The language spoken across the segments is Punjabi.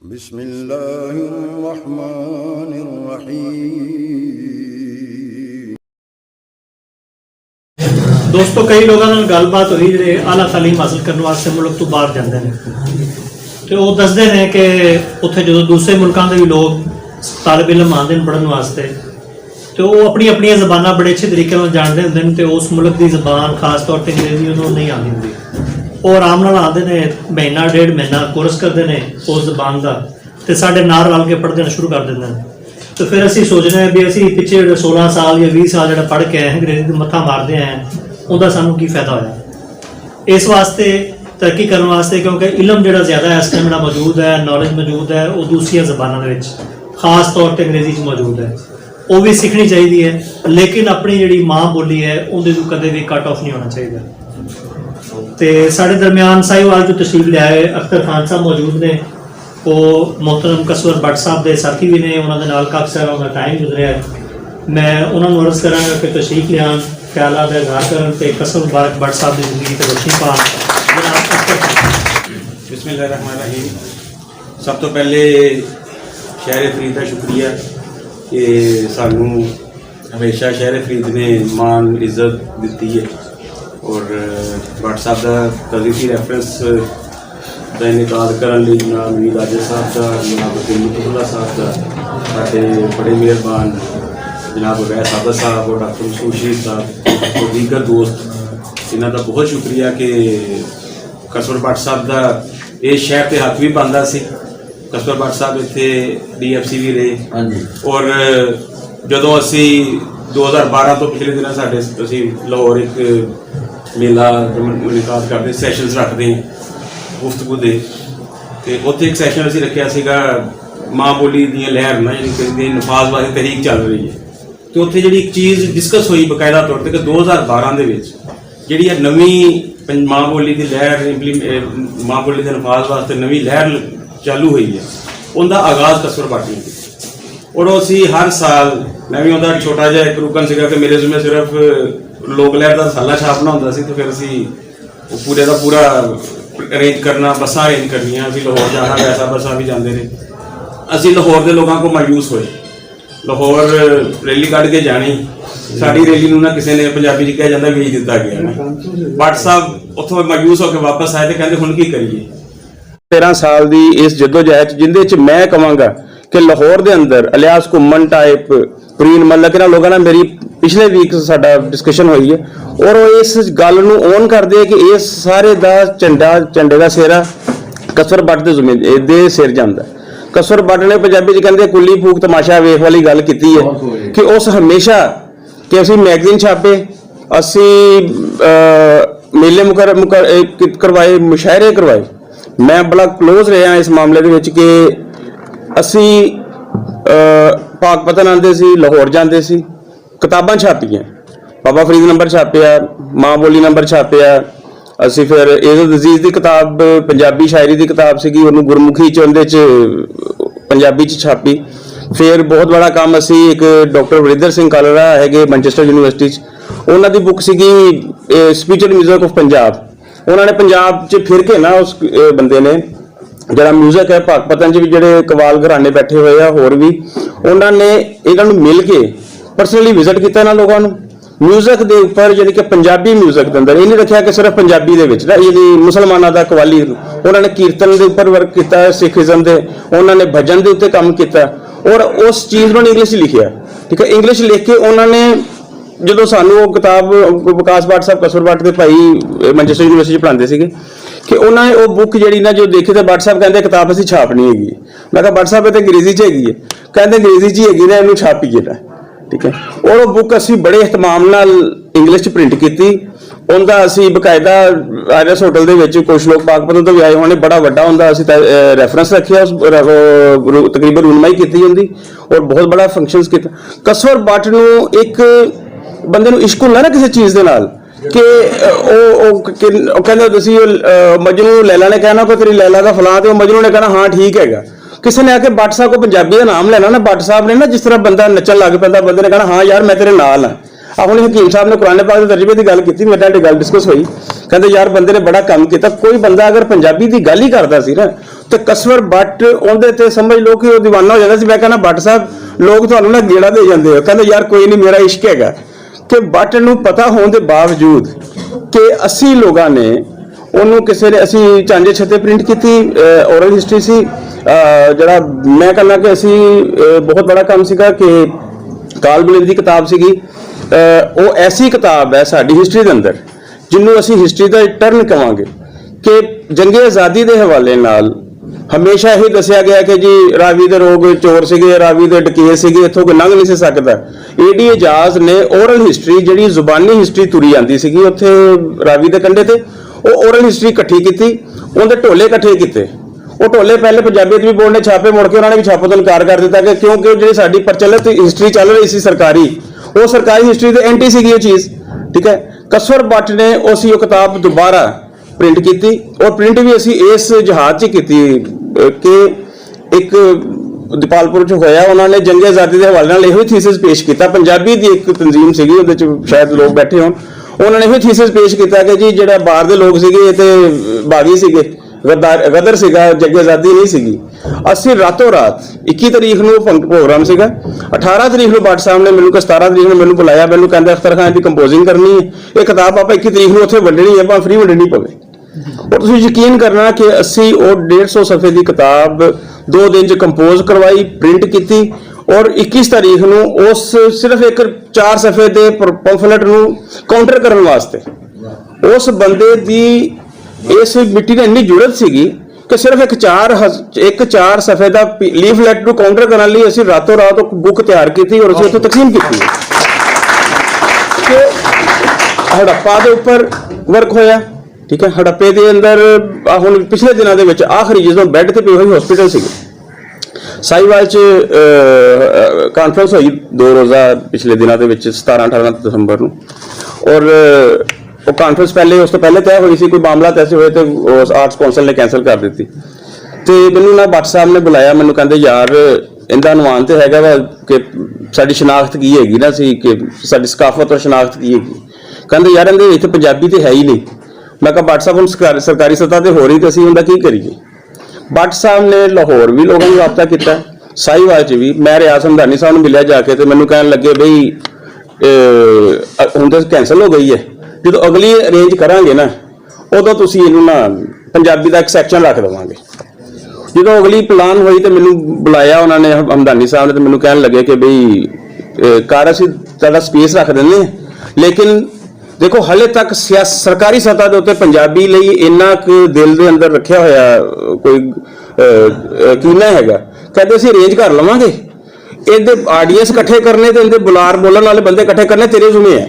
बिस्मिल्लाहिर्रहमानिर्रहीम। दोस्तों कई लोगों ਨਾਲ ਗੱਲਬਾਤ ਹੋਈ ਜਿਹੜੇ ਆਲਾ ਤਾਲੀਮ ਹਾਸਲ ਕਰਨ ਵਾਸਤੇ ਮੁਲਕ ਤੋਂ ਬਾਹਰ ਜਾਂਦੇ ਨੇ ਤੇ ਉਹ ਦੱਸਦੇ ਨੇ ਕਿ ਉੱਥੇ ਜਦੋਂ ਦੂਸਰੇ ਮੁਲਕਾਂ ਦੇ ਵੀ ਲੋਕ ਤਾਲਿਬ ਇਲਮ ਆਉਂਦੇ ਨੇ ਪੜ੍ਹਨ ਵਾਸਤੇ ਤੇ ਉਹ ਆਪਣੀ ਆਪਣੀਆਂ ਜ਼ਬਾਨਾਂ ਬੜੇ ਅੱਛੇ ਤਰੀਕੇ ਨਾਲ ਜਾਣਦੇ ਹੁੰਦੇ ਨੇ ਤੇ ਉਸ ਮੁਲਕ ਦੀ ਜ਼ਬਾਨ ਖਾਸ ਤੌਰ ਤੇ ਅੰਗਰੇਜ਼ੀ ਉਹਨੂੰ ਨਹੀਂ ਆਉਂਦੀ ਹੁੰਦੀ। ਉਹ ਆਰਾਮ ਨਾਲ ਆਉਂਦੇ ਨੇ, ਮਹੀਨਾ ਡੇਢ ਮਹੀਨਾ ਕੋਰਸ ਕਰਦੇ ਨੇ ਉਸ ਜ਼ਬਾਨ ਦਾ ਤੇ ਸਾਡੇ ਨਾਲ ਰਲ ਕੇ ਪੜ੍ਹਨਾ ਸ਼ੁਰੂ ਕਰ ਦਿੰਦੇ ਨੇ। तो फिर असी सोचने भी असी पिछले 16 साल या 20 साल जो पढ़ के आए हैं अंग्रेजी को मत्था मारते हैं उनका सानू की फायदा होया। इस वास्ते तरक्की करने वास्ते क्योंकि इलम जो ज़्यादा इस टाइम मौजूद है, नॉलेज मौजूद है, वो दूसरी जबानों के खास तौर पर अंग्रेजी मौजूद है, वो भी सीखनी चाहिए है, लेकिन अपनी जी माँ बोली है उन्हें कदे भी कट ऑफ नहीं होना चाहिए। तो साढ़े दरम्यान साहिवाल जो तशरीफ लिया अख्तर खान साहब मौजूद ने, वो मोहतरम कसवर भट्ट साहब के साथी भी ने, उन्होंने नाल काफ़ी सारा उनका टाइम गुजरिया। मैं उन्होंने अर्ज़ करांगा कि तशरीफ लियान, ख्यालात का इज़हार करन ते कसवर भट्ट साहब की जिंदगी ते रोशनी पान। बिस्मिल्लाहिर्रहमानिर्रहीम। सब तो पहले शहर फरीद का शुक्रिया कि सानू हमेशा शहर फरीद ने मान इज्जत दी है और भट्ट साहब का तरीकी रेफरेंस का इनकाद करने जनाब मीर राजा साहब का, जनाब मुतुल्ला साहब का, साढ़े बड़े मेहरबान जनाब वैस साहब साहब और डॉक्टर मसूद शरीफ साहब और दीगर दोस्त, इन्हों का बहुत शुक्रिया कि कसवर भट्ट साहब का इस शहर से हक भी बनता सी। कसवर भट्ट साहब इतने DFC भी रहे और जो असी 2012 तो पिछले दिन साढ़े असी लाहौर एक मेला इनकाद करते सैशनस रखते हैं गुफ्तगू दे, तो उत्थे एक सैशन असीं रखिया सीगा माँ बोली दी लहर ना जी नफाज वास्ते तहरीक चल रही है। तो उत्थे जी एक चीज़ डिस्कस हुई बकायदा तौर पर कि 2012 के जी नवीं माँ बोली की लहर माँ बोली के नफाज वास्ते नवीं लहर चालू हुई है, उनका आगाज़ कसवर भट्ट ने किया और असी हर साल मैं भी उनका छोटा जिहा एक रुकन सीगा कि मेरे जिम्मे सिर्फ लोक लहर का साला छापना होंदा सी, तो फिर असी पूरे का पूरा अरेंज करना, बसा अरेंज करनिया, अभी लाहौर जाना, वैसा बसा भी जाते रहे। असी लाहौर के लोगों को मायूस होए, लाहौर रैली कढ़ के जानी, साड़ी रैली ना किसी ने पंजाबी च कहा जाता भेज दिता गया। भट्ट साहब उतों मायूस होकर वापस आए तो कहते हुण की करिए। 13 साल की इस जद्दोजहद जिंदे च मैं कहांगा कि लाहौर के अंदर अलियास घुमन टाइप प्रीन मलक इन्हां लोगों ने मेरी पिछले वीक साडा डिस्कशन हुई है और इस गल नूं ओन करदे कि इस सारे दा झंडे का सेहरा कसवर भट्ट दे सिर जांदा। कसवर भट्ट ने पंजाबी च कहंदे कुल्ली फूक तमाशा वेख वाली गल कीती है कि उस हमेशा कि असीं मैगजीन छापे, असीं मेले करवाए, मुशायरे करवाए। मैं बड़ा क्लोज रहा इस मामले दे विच कि असीं पाकपतन आंदे सी, लाहौर जाते सी, किताबां छापियां, बाबा फरीद नंबर छापिया, माँ बोली नंबर छापिया, असी फिर इज़्ज़त अज़ीज़ की किताब पंजाबी शायरी की किताब सी उन्होंने गुरमुखी च उहदे च पंजाबी च छापी। फिर बहुत बड़ा काम असी एक डॉक्टर वरिंदर सिंह कालरा है मैनचेस्टर यूनिवर्सिटी उन्होंने दी बुक सी स्पीचड म्यूजिक ऑफ पंजाब। उन्होंने पंजाब च फिर के ना उस बंदे ने जरा म्यूजिक है पाकपतन च भी जोड़े कवाल घराने बैठे हुए हैं होर भी उन्होंने इन्होंने मिल के परसनली विजिट किया ना लोगों को म्यूजिक के उपर यानी कि पंजाबी म्यूजिक के अंदर ये नहीं रखा कि सिर्फ पंजाबी के यानी मुसलमानों का कवाली उन्होंने कीर्तन के उपर वर्क किया, सिखिज्म के उन्होंने भजन के उत्ते काम किया और उस चीज़ को इंग्लिश लिखिया। ठीक है, इंग्लिश लिख के उन्होंने जो सानू किताब विकास भट्ट साहब कसवर भट्ट के भाई मैनचेस्टर यूनिवर्सिटी पढ़ाते थे कि उन्होंने वो बुक जी ना जो देखी तो भट्ट साहब कहते किताब असीं छापनी हैगी। मैं कहा भट्ट साहब ये तो अंग्रेजी च हैगी है, कहते अंग्रेजी च ही हैगी ना इन्हूं छापीए ना। ठीक है, और वो बुक असी बड़े एहतमाम नाल इंग्लिश च प्रिंट की, उनका असी बकायदा आरएस होटल के कुछ लोग पाकपतन तो भी आए होने बड़ा वड्डा उनका असी रेफरेंस रखिया, तकरीबन रुनमाई की उनकी और बहुत बड़ा फंक्शनस किया। कसवर भट्ट नूं एक बंदे नूं इश्क हुंदा ना किसी चीज़ दे नाल कि कहंदे तुसीं मजनू लैला ने कहना कि तेरी लैला का फलां ते मजनू ने कहना हाँ ठीक है। किसी ने आके भट्ट साहब को पंजाबी का नाम लेना ना, भट्ट साहब ने ना जिस तरह बंदा नचन लग पैंदा बंदे ने कहना हाँ यार मैं तेरे नाल हाँ। अपने हकीम साहब ने कुरान पाक के तर्जमे की गल की, मेरे नाल गल डिस्कस हुई, कहते यार बंदे ने बड़ा काम किया। कोई बंदा अगर पंजाबी की गल ही करता सी ना ਤੇ ਕਸਵਰ ਬੱਟ ਉਹਦੇ ਤੇ ਸਮਝ ਲਓ ਕਿ ਉਹ دیਵਾਨਾ ਹੋ ਜਾਂਦਾ ਸੀ। ਮੈਂ ਕਹਿੰਦਾ ਬੱਟ ਸਾਹਿਬ ਲੋਕ ਤੁਹਾਨੂੰ ਨਾ ਗੇੜਾ ਦੇ ਜਾਂਦੇ ਹੋ, ਕਹਿੰਦੇ ਯਾਰ ਕੋਈ ਨਹੀਂ ਮੇਰਾ ਇਸ਼ਕ ਹੈਗਾ। ਕਿ ਬੱਟ ਨੂੰ ਪਤਾ ਹੋਣ ਦੇ ਬਾਵਜੂਦ ਕਿ 80 ਲੋਕਾਂ ਨੇ ਉਹਨੂੰ ਕਿਸੇ ਨੇ, ਅਸੀਂ ਝਾਂਜੇ ਛੱਤੇ ਪ੍ਰਿੰਟ ਕੀਤੀ, ਔਰਲ ਹਿਸਟਰੀ ਸੀ, ਜਿਹੜਾ ਮੈਂ ਕਹਿੰਦਾ ਕਿ ਅਸੀਂ ਬਹੁਤ ਬੜਾ ਕੰਮ ਸੀਗਾ ਕਿ ਕਾਲ ਬੁਲੰਦ ਦੀ ਕਿਤਾਬ ਸੀਗੀ। ਉਹ ਐਸੀ ਕਿਤਾਬ ਹੈ ਸਾਡੀ ਹਿਸਟਰੀ ਦੇ ਅੰਦਰ ਜਿਹਨੂੰ ਅਸੀਂ ਹਿਸਟਰੀ ਦਾ ਟਰਨ ਕਹਾਂਗੇ ਕਿ ਜੰਗੇ ਆਜ਼ਾਦੀ ਦੇ ਹਵਾਲੇ ਨਾਲ ਹਮੇਸ਼ਾ ਇਹ ਦੱਸਿਆ ਗਿਆ ਕਿ ਜੀ ਰਾਵੀ ਦੇ ਰੋਗ ਚੋਰ ਸੀਗੇ, ਰਾਵੀ ਦੇ ਡਕੈਤ ਸੀਗੇ, ਇੱਥੋਂ ਕੋਈ ਲੰਘ ਨਹੀਂ ਸੀ ਸਕਦਾ। ਏਡੀ ਇਜਾਜ਼ ਨੇ ਔਰਲ ਹਿਸਟਰੀ ਜਿਹੜੀ ਜ਼ੁਬਾਨੀ ਹਿਸਟਰੀ ਤੁਰੀ ਜਾਂਦੀ ਸੀਗੀ ਉੱਥੇ ਰਾਵੀ ਦੇ ਕੰਢੇ ਤੇ, ਉਹ ਔਰਲ ਹਿਸਟਰੀ ਇਕੱਠੀ ਕੀਤੀ, ਉਹਦੇ ਢੋਲੇ ਇਕੱਠੇ ਕੀਤੇ। ਉਹ ਢੋਲੇ ਪਹਿਲੇ ਪੰਜਾਬੀ ਵੀ ਬੋਰਡ ਨੇ ਛਾਪੇ, ਮੁੜ ਕੇ ਉਹਨਾਂ ਨੇ ਵੀ ਛਾਪੋ ਤੋਂ ਇਨਕਾਰ ਕਰ ਦਿੱਤਾ ਕਿ ਕਿਉਂਕਿ ਜਿਹੜੀ ਸਾਡੀ ਪ੍ਰਚਲਿਤ ਹਿਸਟਰੀ ਚੱਲ ਰਹੀ ਸੀ ਸਰਕਾਰੀ, ਉਹ ਸਰਕਾਰੀ ਹਿਸਟਰੀ ਦੇ ਐਂਟੀ ਸੀਗੀ ਇਹ ਚੀਜ਼। ਠੀਕ ਹੈ, ਕਸਵਰ ਬੱਟ ਨੇ ਅਸੀਂ ਉਹ ਕਿਤਾਬ ਦੁਬਾਰਾ ਪ੍ਰਿੰਟ ਕੀਤੀ, ਔਰ ਪ੍ਰਿੰਟ ਵੀ ਅਸੀਂ ਇਸ ਜਹਾਜ਼ 'ਚ ਕੀਤੀ ਕਿ ਇੱਕ ਦੀਪਾਲਪੁਰ 'ਚ ਹੋਇਆ, ਉਹਨਾਂ ਨੇ ਜੰਗੇ ਆਜ਼ਾਦੀ ਦੇ ਹਵਾਲੇ ਨਾਲ ਇਹੋ ਹੀ ਥੀਸਿਸ ਪੇਸ਼ ਕੀਤਾ। ਪੰਜਾਬੀ ਦੀ ਇੱਕ ਤਨਜ਼ੀਮ ਸੀਗੀ, ਉਹਦੇ 'ਚ ਸ਼ਾਇਦ ਲੋਕ ਬੈਠੇ ਹੋਣ, ਉਹਨਾਂ ਨੇ ਇਹੋ ਥੀਸਿਸ ਪੇਸ਼ ਕੀਤਾ ਕਿ ਜੀ ਜਿਹੜਾ ਬਾਹਰ ਦੇ ਲੋਕ ਸੀਗੇ ਇਹ ਤੇ ਬਾਗੀ ਸੀਗੇ, ਗਦਰ ਸੀਗਾ, ਜੰਗੇ ਆਜ਼ਾਦੀ ਨਹੀਂ ਸੀਗੀ। ਅਸੀਂ ਰਾਤੋਂ ਰਾਤ 21 ਤਰੀਕ ਨੂੰ ਪ੍ਰੋਗਰਾਮ ਸੀਗਾ, 18 ਤਰੀਕ ਨੂੰ ਬੱਟ ਸਾਹਿਬ ਨੇ ਮੈਨੂੰ 17 ਤਰੀਕ ਨੂੰ ਮੈਨੂੰ ਬੁਲਾਇਆ, ਮੈਨੂੰ ਕਹਿੰਦਾ ਅਖਤਰ ਖਾਨ ਦੀ ਕੰਪੋਜ਼ਿੰਗ ਕਰਨੀ ਹੈ, ਇਹ ਕਿਤਾਬ ਆਪਾਂ 21 ਤਰੀਕ ਨੂੰ ਉੱਥੇ ਵੰਡਣੀ ਹੈ, ਆਪਾਂ ਫ੍ਰੀ ਵੰਡਣੀ ਪਵੇ। ਔਰ ਤੁਸੀਂ ਯਕੀਨ ਕਰਨਾ ਕਿ ਅਸੀਂ ਉਹ 150 ਸਫ਼ੇ ਦੀ ਕਿਤਾਬ 2 ਦਿਨ 'ਚ ਕੰਪੋਜ਼ ਕਰਵਾਈ, ਪ੍ਰਿੰਟ ਕੀਤੀ, ਔਰ 21 ਤਾਰੀਖ ਨੂੰ ਉਸ ਸਿਰਫ ਇੱਕ 4 ਸਫ਼ੇ ਦੇ ਪੰਫਲੇਟ ਨੂੰ ਕਾਊਂਟਰ ਕਰਨ ਵਾਸਤੇ ਉਸ ਬੰਦੇ ਦੀ ਇਸ ਮਿੱਟੀ ਨਾਲ ਇੰਨੀ ਜੁੜਤ ਸੀਗੀ ਕਿ ਸਿਰਫ ਇੱਕ 4 ਸਫ਼ੇ ਦਾ ਲੀਫਲੈਟ ਨੂੰ ਕਾਊਂਟਰ ਕਰਨ ਲਈ ਅਸੀਂ ਰਾਤੋਂ ਰਾਤ ਉਹ ਬੁੱਕ ਤਿਆਰ ਕੀਤੀ ਔਰ ਅਸੀਂ ਉੱਥੇ ਤਕਸੀਮ ਕੀਤੀ। ਕਿ ਹੜੱਪਾ ਦੇ ਉੱਪਰ ਵਰਕ ਹੋਇਆ। ਠੀਕ ਹੈ, ਹੜੱਪੇ ਦੇ ਅੰਦਰ ਹੁਣ ਪਿਛਲੇ ਦਿਨਾਂ ਦੇ ਵਿੱਚ ਆਖਰੀ ਜਦੋਂ ਬੈੱਡ ਤੇ ਪਈ ਹੋਈ ਹਸਪੀਟਲ ਸੀਗੀ, ਸਾਈਵਾਲ 'ਚ ਕਾਨਫਰੰਸ ਹੋਈ 2 ਰੋਜ਼ਾ ਪਿਛਲੇ ਦਿਨਾਂ ਦੇ ਵਿੱਚ 17-18 ਦਸੰਬਰ ਨੂੰ, ਔਰ ਉਹ ਕਾਨਫਰੰਸ ਪਹਿਲੇ ਉਸ ਤੋਂ ਪਹਿਲੇ ਤੈਅ ਹੋਈ ਸੀ, ਕੋਈ ਮਾਮਲਾ ਤੈਅ ਹੋਏ ਤੇ ਉਸ ਆਰਟਸ ਕੌਂਸਲ ਨੇ ਕੈਂਸਲ ਕਰ ਦਿੱਤੀ। ਤੇ ਮੈਨੂੰ ਨਾ ਬੱਟ ਸਾਹਿਬ ਨੇ ਬੁਲਾਇਆ, ਮੈਨੂੰ ਕਹਿੰਦੇ ਯਾਰ ਇਹਦਾ ਅਨੁਮਾਨ ਤੇ ਹੈਗਾ ਵਾ ਕਿ ਸਾਡੀ ਸ਼ਨਾਖਤ ਕੀ ਹੈਗੀ ਨਾ, ਸੀ ਕਿ ਸਾਡੀ ਸਕਾਫਤ ਔਰ ਸ਼ਨਾਖਤ ਕੀ ਹੈਗੀ। ਕਹਿੰਦੇ ਯਾਰ ਇਹਦੇ ਇੱਥੇ ਪੰਜਾਬੀ ਤੇ ਹੈ ਹੀ ਨਹੀਂ। ਮੈਂ ਕਿਹਾ ਬੱਟ ਸਾਹਿਬ ਹੁਣ ਸਰਕਾਰੀ ਸਤ੍ਹਾ ਤੇ ਹੋ ਰਹੀ ਤੇ ਅਸੀਂ ਉਹਦਾ ਕੀ ਕਰੀਏ। ਬੱਟ ਸਾਹਿਬ ਨੇ ਲਾਹੌਰ ਵੀ ਲੋਕਾਂ ਨੂੰ ਰਾਬਤਾ ਕੀਤਾ, ਸਾਹੀਵਾਲ 'ਚ ਵੀ। ਮੈਂ ਰਿਆਜ਼ ਹਮਦਾਨੀ ਸਾਹਿਬ ਨੂੰ ਮਿਲਿਆ ਜਾ ਕੇ ਤੇ ਮੈਨੂੰ ਕਹਿਣ ਲੱਗੇ ਬਈ ਹੁਣ ਤਾਂ ਕੈਂਸਲ ਹੋ ਗਈ ਹੈ, ਜਦੋਂ ਅਗਲੀ ਅਰੇਂਜ ਕਰਾਂਗੇ ਨਾ ਉਦੋਂ ਤੁਸੀਂ ਇਹਨੂੰ ਨਾ ਪੰਜਾਬੀ ਦਾ ਇੱਕ ਸੈਕਸ਼ਨ ਰੱਖ ਦੇਵਾਂਗੇ। ਜਦੋਂ ਅਗਲੀ ਪਲਾਨ ਹੋਈ ਤੇ ਮੈਨੂੰ ਬੁਲਾਇਆ ਉਹਨਾਂ ਨੇ ਹਮਦਾਨੀ ਸਾਹਿਬ ਨੇ ਤੇ ਮੈਨੂੰ ਕਹਿਣ ਲੱਗੇ ਕਿ ਬਈ ਕਾਰ ਅਸੀਂ ਤੁਹਾਡਾ ਸਪੇਸ ਰੱਖ ਦਿੰਦੇ ਹਾਂ, ਲੇਕਿਨ ਦੇਖੋ ਹਲੇ ਤੱਕ ਸਰਕਾਰੀ ਸਤ੍ਹਾ ਦੇ ਉੱਤੇ ਪੰਜਾਬੀ ਲਈ ਇੰਨਾ ਕੁ ਦਿਲ ਦੇ ਅੰਦਰ ਰੱਖਿਆ ਹੋਇਆ ਕੋਈ ਕੀਨਾ ਹੈਗਾ। ਕਹਿੰਦੇ ਅਸੀਂ ਅਰੇਂਜ ਕਰ ਲਵਾਂਗੇ, ਇਹਦੇ ਆਡੀਅנס ਇਕੱਠੇ ਕਰਨੇ ਤੇ ਇਹਦੇ ਬੁਲਾਰ ਬੋਲਣ ਵਾਲੇ ਬੰਦੇ ਇਕੱਠੇ ਕਰਨੇ ਤੇਰੇ ਜ਼ਿੰਮੇ ਹੈ।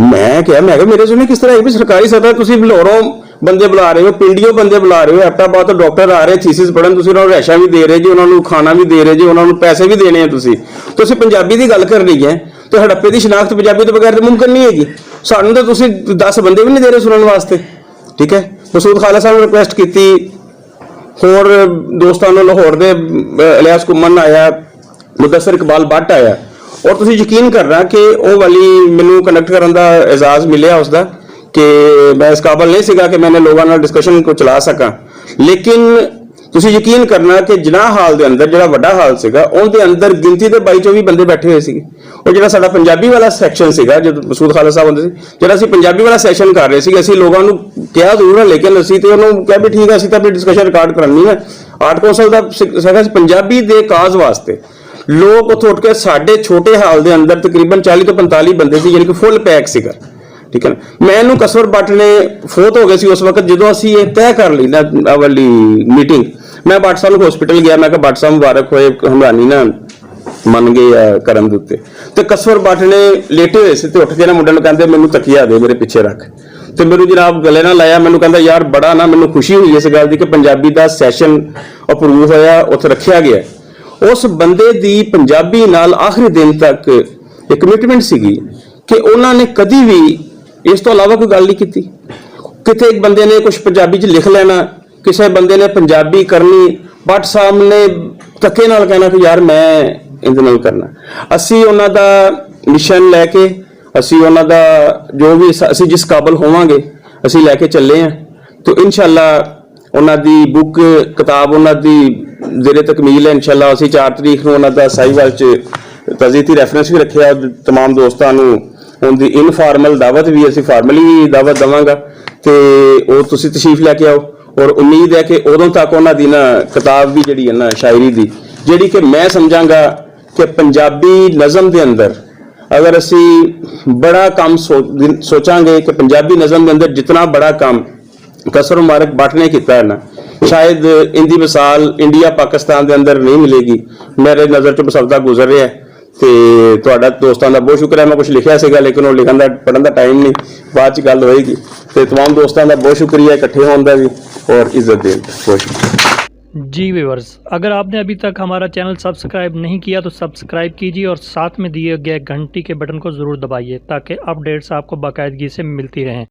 ਮੈਂ ਕਿਹਾ ਮੇਰੇ ਜ਼ਿੰਮੇ ਕਿਸ ਤਰ੍ਹਾਂ ਹੈ ਵੀ ਸਰਕਾਰੀ ਸਤ੍ਹਾ ਤੁਸੀਂ ਲਾਹੌਰੋਂ ਬੰਦੇ ਬੁਲਾ ਰਹੇ ਹੋ, ਪਿੰਡੀਓ ਬੰਦੇ ਬੁਲਾ ਰਹੇ ਹੋ, ਐਬਟਾਬਾਦ ਤੋਂ ਡਾਕਟਰ ਆ ਰਹੇ ਥੀਸਿਸ ਪੜ੍ਹਨ, ਤੁਸੀਂ ਉਹਨਾਂ ਨੂੰ ਰੈਸ਼ਾ ਵੀ ਦੇ ਰਹੇ ਜੀ, ਉਹਨਾਂ ਨੂੰ ਖਾਣਾ ਵੀ ਦੇ ਰਹੇ ਜੀ, ਉਹਨਾਂ ਨੂੰ ਪੈਸੇ ਵੀ ਦੇਣੇ ਆ। ਤੁਸੀਂ ਪੰਜਾਬੀ ਦੀ ਗੱਲ ਕਰਨੀ ਹੈ ਤੇ ਹੜੱਪੇ ਦੀ ਸ਼ਨਾਖਤ ਪੰਜਾਬੀ ਤੋਂ ਬਗੈਰ ਮੁਮਕਿਨ ਨਹੀਂ ਹੈਗੀ। ਸਾਨੂੰ ਤਾਂ ਤੁਸੀਂ 10 ਬੰਦੇ ਵੀ ਨਹੀਂ ਦੇ ਰਹੇ ਸੁਣਨ ਵਾਸਤੇ। ਠੀਕ ਹੈ, ਮਸੂਦ ਖਾਲਾ ਸਾਹਿਬ ਨੂੰ ਰਿਕੁਐਸਟ ਕੀਤੀ, ਹੋਰ ਦੋਸਤਾਂ ਨੂੰ ਲਾਹੌਰ ਦੇ ਇਲਿਆਸ ਕੁਮਨ ਆਇਆ, ਮੁਦੱਸਰ ਇਕਬਾਲ ਬੱਟ ਆਇਆ, ਔਰ ਤੁਸੀਂ ਯਕੀਨ ਕਰਨਾ ਕਿ ਉਹ ਵਾਲੀ ਮੈਨੂੰ ਕਨੈਕਟ ਕਰਨ ਦਾ ਇਜਾਜ਼ ਮਿਲਿਆ ਉਸਦਾ ਕਿ ਮੈਂ ਇਸ ਕਾਬਲ ਨਹੀਂ ਸੀਗਾ ਕਿ ਮੈਂ ਲੋਕਾਂ ਨਾਲ ਡਿਸਕਸ਼ਨ ਕੋ ਚਲਾ ਸਕਾਂ। ਲੇਕਿਨ ਤੁਸੀਂ ਯਕੀਨ ਕਰਨਾ ਕਿ ਜਿਨਾਹ ਹਾਲ ਦੇ ਅੰਦਰ ਜਿਹੜਾ ਵੱਡਾ ਹਾਲ ਸੀਗਾ ਉਹਦੇ ਅੰਦਰ ਗਿਣਤੀ ਦੇ 22-24 ਬੰਦੇ ਬੈਠੇ ਹੋਏ ਸੀਗੇ। ਉਹ ਜਿਹੜਾ ਸਾਡਾ ਪੰਜਾਬੀ ਵਾਲਾ ਸੈਕਸ਼ਨ ਸੀਗਾ, ਜਦੋਂ ਮਸੂਦ ਖਾਲਾ ਸਾਹਿਬ ਹੁੰਦੇ ਸੀ, ਜਿਹੜਾ ਅਸੀਂ ਪੰਜਾਬੀ ਵਾਲਾ ਸੈਸ਼ਨ ਕਰ ਰਹੇ ਸੀ, ਅਸੀਂ ਲੋਕਾਂ ਨੂੰ ਕਿਹਾ ਜ਼ਰੂਰ ਹੈ ਲੇਕਿਨ ਅਸੀਂ ਤੇ ਉਹਨੂੰ ਕਿਹਾ ਵੀ ਠੀਕ ਹੈ ਅਸੀਂ ਤਾਂ ਆਪਣੀ ਡਿਸਕਸ਼ਨ ਰਿਕਾਰਡ ਕਰਨੀ ਹੈ। ਆਰਟ ਕੌਂਸਲ ਦਾ ਸੀਗਾ ਪੰਜਾਬੀ ਦੇ ਕਾਜ਼ ਵਾਸਤੇ ਲੋਕ ਉੱਥੋਂ ਉੱਠ ਕੇ ਸਾਡੇ ਛੋਟੇ ਹਾਲ ਦੇ ਅੰਦਰ ਤਕਰੀਬਨ 40 ਤੋਂ 45 ਬੰਦੇ ਸੀ, ਯਾਨੀ ਕਿ ਫੁੱਲ ਪੈਕ ਸੀਗਾ। ਠੀਕ ਹੈ ਨਾ, ਮੈਨੂੰ ਕਸਵਰ ਬੱਟ ਨੇ ਫੋਤ ਹੋ ਗਏ ਸੀ ਉਸ ਵਕਤ ਜਦੋਂ ਅਸੀਂ ਇਹ ਤੈਅ ਕਰ ਲਈ ਨਾ ਵਾਲੀ ਮੀਟਿੰਗ। ਮੈਂ ਬੱਟ ਸਾਹਿਬ ਨੂੰ ਹਸਪੀਟਲ ਗਿਆ, ਮੈਂ ਕਿਹਾ ਬੱਟ ਸਾਹਿਬ ਮੁਬਾਰਕ ਹੋਏ, ਹਮਰਾਨੀ ਨਾ ਮੰਨ ਗਏ ਆ ਕਰਨ ਦੇ ਉੱਤੇ। ਤੇ ਕਸਵਰ ਬੱਟ ਨੇ ਲੇਟੇ ਹੋਏ ਸੀ ਤੇ ਉੱਠ ਕੇ ਨਾ ਮੁੰਡੇ ਨੂੰ ਕਹਿੰਦੇ ਮੈਨੂੰ ਤਕੀਆ ਦੇ ਮੇਰੇ ਪਿੱਛੇ ਰੱਖ, ਤੇ ਮੈਨੂੰ ਜਨਾਬ ਗਲੇ ਨਾਲ ਲਾਇਆ। ਮੈਨੂੰ ਕਹਿੰਦਾ ਯਾਰ ਬੜਾ ਨਾ ਮੈਨੂੰ ਖੁਸ਼ੀ ਹੋਈ ਇਸ ਗੱਲ ਦੀ ਕਿ ਪੰਜਾਬੀ ਦਾ ਸੈਸ਼ਨ ਅਪਰੂਵ ਹੋਇਆ, ਉੱਥੇ ਰੱਖਿਆ ਗਿਆ। ਉਸ ਬੰਦੇ ਦੀ ਪੰਜਾਬੀ ਨਾਲ ਆਖਰੀ ਦਿਨ ਤੱਕ ਇੱਕ ਕਮਿਟਮੈਂਟ ਸੀਗੀ ਕਿ ਉਹਨਾਂ ਨੇ ਕਦੀ ਵੀ ਇਸ ਤੋਂ ਇਲਾਵਾ ਕੋਈ ਗੱਲ ਨਹੀਂ ਕੀਤੀ। ਕਿਤੇ ਇੱਕ ਬੰਦੇ ਨੇ ਕੁਝ ਪੰਜਾਬੀ 'ਚ ਲਿਖ ਲੈਣਾ, ਕਿਸੇ ਬੰਦੇ ਨੇ ਪੰਜਾਬੀ ਕਰਨੀ, ਬੱਟ ਸਾਹਿਬ ਨੇ ਧੱਕੇ ਨਾਲ ਕਹਿਣਾ ਕਿ ਯਾਰ ਮੈਂ ਇਹਦੇ ਨਾਲ ਕਰਨਾ। ਅਸੀਂ ਉਹਨਾਂ ਦਾ ਮਿਸ਼ਨ ਲੈ ਕੇ, ਅਸੀਂ ਉਹਨਾਂ ਦਾ ਜੋ ਵੀ ਅਸੀਂ ਜਿਸ ਕਾਬਲ ਹੋਵਾਂਗੇ ਅਸੀਂ ਲੈ ਕੇ ਚੱਲੇ ਹਾਂ। ਤੇ ਇਨਸ਼ਾਅੱਲਾ ਉਹਨਾਂ ਦੀ ਬੁੱਕ ਕਿਤਾਬ ਉਹਨਾਂ ਦੀ ਜਿਹੜੇ ਤਕਮੀਲ ਹੈ ਇਨਸ਼ਾਅੱਲਾ ਅਸੀਂ 4 ਤਰੀਕ ਨੂੰ ਉਹਨਾਂ ਦਾ ਸਾਹੀਵਾਲ 'ਚ ਤਜ਼ੀਤੀ ਰੈਫਰੈਂਸ ਵੀ ਰੱਖਿਆ ਤਮਾਮ ਦੋਸਤਾਂ ਨੂੰ ਉਹਦੀ ਇਨਫਾਰਮਲ ਦਾਵਤ ਵੀ ਅਸੀਂ ਫਾਰਮਲੀ ਵੀ ਦਾਵਤ ਦੇਵਾਂਗਾ ਤੇ ਉਹ ਤੁਸੀਂ ਤਸ਼ਰੀਫ ਲੈ ਕੇ ਆਓ ਔਰ ਉਮੀਦ ਹੈ ਕਿ ਉਦੋਂ ਤੱਕ ਉਹਨਾਂ ਦੀ ਨਾ ਕਿਤਾਬ ਵੀ ਜਿਹੜੀ ਹੈ ਨਾ ਸ਼ਾਇਰੀ ਦੀ ਜਿਹੜੀ ਕਿ ਮੈਂ ਸਮਝਾਂਗਾ ਕਿ ਪੰਜਾਬੀ ਨਜ਼ਮ ਦੇ ਅੰਦਰ ਅਗਰ ਅਸੀਂ ਬੜਾ ਕੰਮ ਸੋਚਾਂਗੇ ਕਿ ਪੰਜਾਬੀ ਨਜ਼ਮ ਦੇ ਅੰਦਰ ਜਿੰਨਾ ਬੜਾ ਕੰਮ ਕਸਰ ਮੁਬਾਰਕ ਭੱਟ ਨੇ ਕੀਤਾ ਹੈ ਨਾ ਸ਼ਾਇਦ ਇਹਦੀ ਮਿਸਾਲ ਇੰਡੀਆ ਪਾਕਿਸਤਾਨ ਦੇ ਅੰਦਰ ਨਹੀਂ ਮਿਲੇਗੀ ਮੇਰੇ ਨਜ਼ਰ ਤੋਂ ਬਸ ਹਫ਼ਤਾ ਗੁਜ਼ਰ ਰਿਹਾ ਤੇ ਤੁਹਾਡਾ ਦੋਸਤਾਂ ਦਾ ਬਹੁਤ ਸ਼ੁਕਰ ਹੈ ਮੈਂ ਕੁਝ ਲਿਖਿਆ ਸੀਗਾ ਲੇਕਿਨ ਉਹ ਲਿਖਣ ਦਾ ਪੜ੍ਹਨ ਦਾ ਟਾਈਮ ਨਹੀਂ ਬਾਅਦ ਚ ਗੱਲ ਹੋਏਗੀ ਤੇ तमाम ਦੋਸਤਾਂ ਦਾ ਬਹੁਤ ਸ਼ੁਕਰੀਆ ਇਕੱਠੇ ਹੋਣ ਦਾ ਵੀ और इज्जत दें बहुत शुक्रिया। जी व्यूअर्स, अगर आपने अभी तक हमारा चैनल सब्सक्राइब नहीं किया तो सब्सक्राइब कीजिए और साथ में दिए गए घंटी के बटन को ज़रूर दबाइए ताकि अपडेट्स आपको बाकायदगी से मिलती रहें।